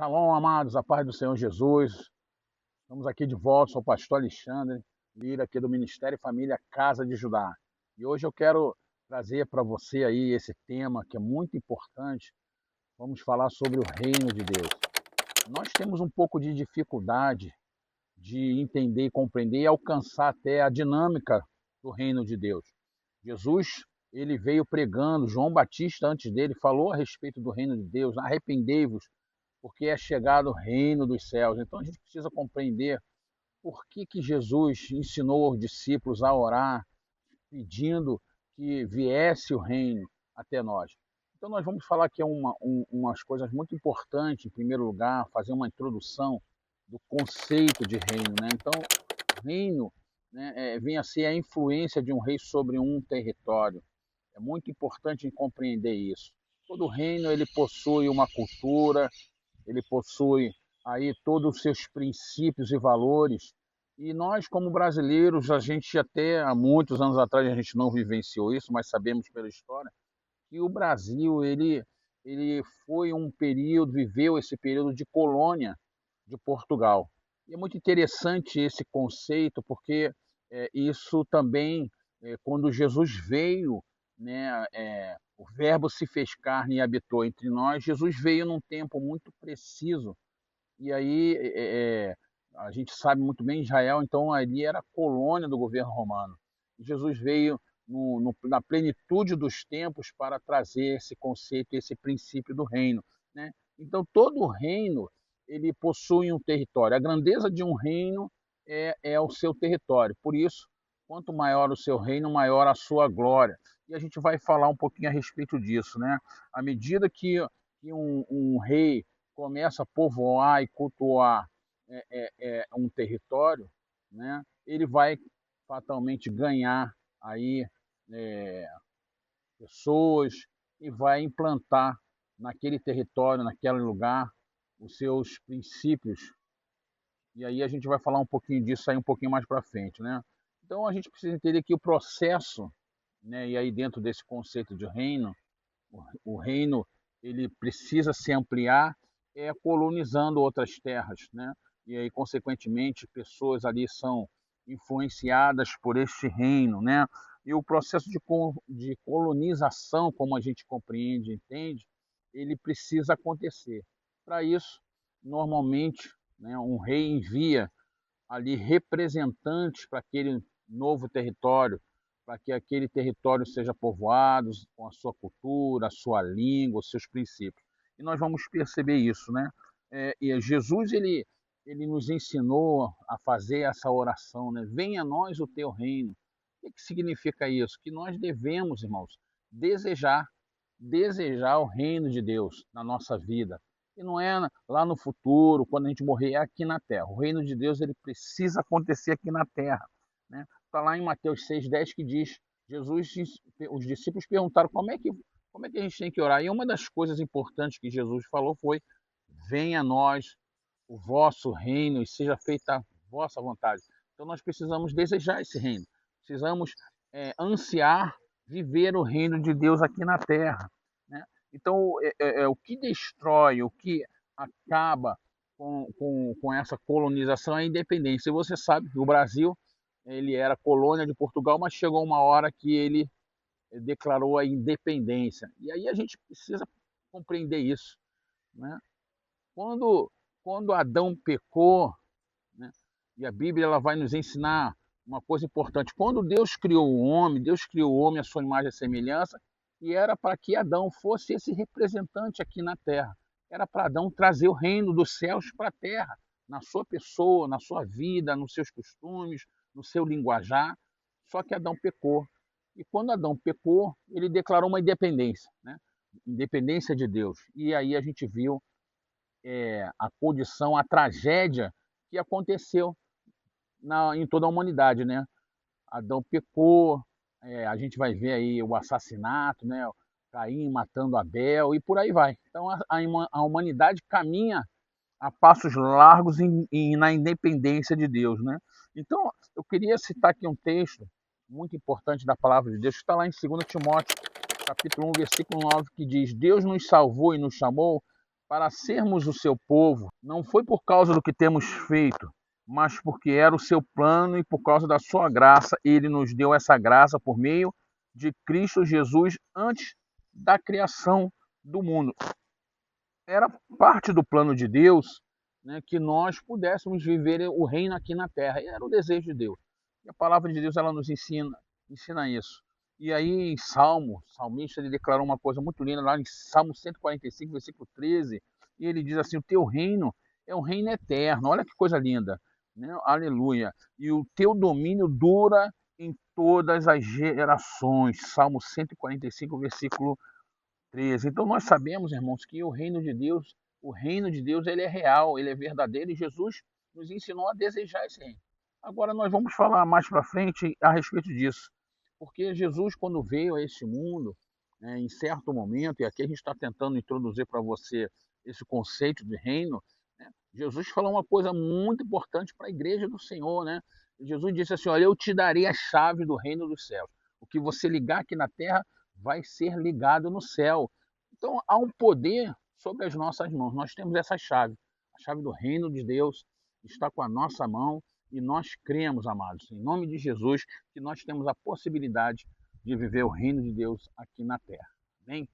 Shalom, amados, a paz do Senhor Jesus. Estamos aqui de volta, sou o pastor Alexandre, líder aqui do Ministério Família Casa de Judá. E hoje eu quero trazer para você aí esse tema que é muito importante. Vamos falar sobre o reino de Deus. Nós temos um pouco de dificuldade de entender e compreender e alcançar até a dinâmica do reino de Deus. Jesus, ele veio pregando, João Batista antes dele falou a respeito do reino de Deus, arrependei-vos, porque é chegado o reino dos céus. Então a gente precisa compreender por que Jesus ensinou aos discípulos a orar, pedindo que viesse o reino até nós. Então nós vamos falar aqui umas coisas muito importantes, em primeiro lugar, fazer uma introdução do conceito de reino, né? Então, reino, né, vem a ser a influência de um rei sobre um território. É muito importante compreender isso. Todo reino ele possui uma cultura, ele possui aí todos os seus princípios e valores. E nós, como brasileiros, a gente até há muitos anos atrás a gente não vivenciou isso, mas sabemos pela história que o Brasil ele foi um período, viveu esse período de colônia de Portugal. E é muito interessante esse conceito, porque isso também, quando Jesus veio, né, o Verbo se fez carne e habitou entre nós. Jesus veio num tempo muito preciso. E aí a gente sabe muito bem, Israel, então, ali era colônia do governo romano. E Jesus veio na plenitude dos tempos para trazer esse conceito, esse princípio do reino, né? Então, todo reino ele possui um território. A grandeza de um reino é o seu território. Por isso, quanto maior o seu reino, maior a sua glória. E a gente vai falar um pouquinho a respeito disso, né? À medida que um rei começa a povoar e cultuar um território, né? Ele vai fatalmente ganhar aí é, pessoas e vai implantar naquele território, naquele lugar, os seus princípios. E aí a gente vai falar um pouquinho disso aí um pouquinho mais para frente, né? Então a gente precisa entender que o processo, né? E aí dentro desse conceito de reino, o reino ele precisa se ampliar colonizando outras terras, né? E aí consequentemente pessoas ali são influenciadas por este reino, né? E o processo de colonização, como a gente compreende, entende, ele precisa acontecer. Para isso, normalmente, né, um rei envia ali representantes para aquele novo território, para que aquele território seja povoado com a sua cultura, a sua língua, os seus princípios. E nós vamos perceber isso, né? E Jesus ele nos ensinou a fazer essa oração, né? Venha a nós o teu reino. O que significa isso? Que nós devemos, irmãos, desejar desejar o reino de Deus na nossa vida. E não é lá no futuro, quando a gente morrer, é aqui na terra. O reino de Deus ele precisa acontecer aqui na terra, né? Está lá em Mateus 6,10 que diz, Jesus, os discípulos perguntaram como é que a gente tem que orar. E uma das coisas importantes que Jesus falou foi, venha a nós o vosso reino e seja feita a vossa vontade. Então nós precisamos desejar esse reino, precisamos ansiar viver o reino de Deus aqui na terra, né? Então, o que destrói, o que acaba com essa colonização é a independência. E você sabe que o Brasil ele era colônia de Portugal, mas chegou uma hora que ele declarou a independência. E aí a gente precisa compreender isso, né? Quando, quando Adão pecou, né? E a Bíblia ela vai nos ensinar uma coisa importante. Quando Deus criou o homem, Deus criou o homem à sua imagem e semelhança, e era para que Adão fosse esse representante aqui na terra. Era para Adão trazer o reino dos céus para a terra, na sua pessoa, na sua vida, nos seus costumes, no seu linguajar. Só que Adão pecou. E quando Adão pecou, ele declarou uma independência, né? Independência de Deus. E aí a gente viu a condição, a tragédia que aconteceu em toda a humanidade, né? Adão pecou, a gente vai ver aí o assassinato, né? Caim matando Abel e por aí vai. Então a humanidade caminha a passos largos na independência de Deus, né? Então eu queria citar aqui um texto muito importante da palavra de Deus que está lá em 2 Timóteo, capítulo 1, versículo 9, que diz: Deus nos salvou e nos chamou para sermos o seu povo, não foi por causa do que temos feito, mas porque era o seu plano e por causa da sua graça, ele nos deu essa graça por meio de Cristo Jesus antes da criação do mundo. Era parte do plano de Deus, né, que nós pudéssemos viver o reino aqui na terra. E era o desejo de Deus. E a palavra de Deus ela nos ensina isso. E aí em Salmo, o salmista ele declarou uma coisa muito linda lá em Salmo 145, versículo 13, e ele diz assim: o teu reino é um reino eterno. Olha que coisa linda, né? Aleluia. E o teu domínio dura em todas as gerações. Salmo 145, versículo 13. Então nós sabemos, irmãos, que o reino de Deus ele é real, ele é verdadeiro e Jesus nos ensinou a desejar esse reino. Agora nós vamos falar mais para frente a respeito disso, porque Jesus quando veio a este mundo, né, em certo momento, e aqui a gente está tentando introduzir para você esse conceito de reino, né, Jesus falou uma coisa muito importante para a igreja do Senhor, né? Jesus disse assim: olha, eu te darei a chave do reino dos céus. O que você ligar aqui na terra vai ser ligado no céu. Então há um poder sobre as nossas mãos. Nós temos essa chave. A chave do reino de Deus está com a nossa mão e nós cremos, amados, em nome de Jesus, que nós temos a possibilidade de viver o reino de Deus aqui na terra. Amém?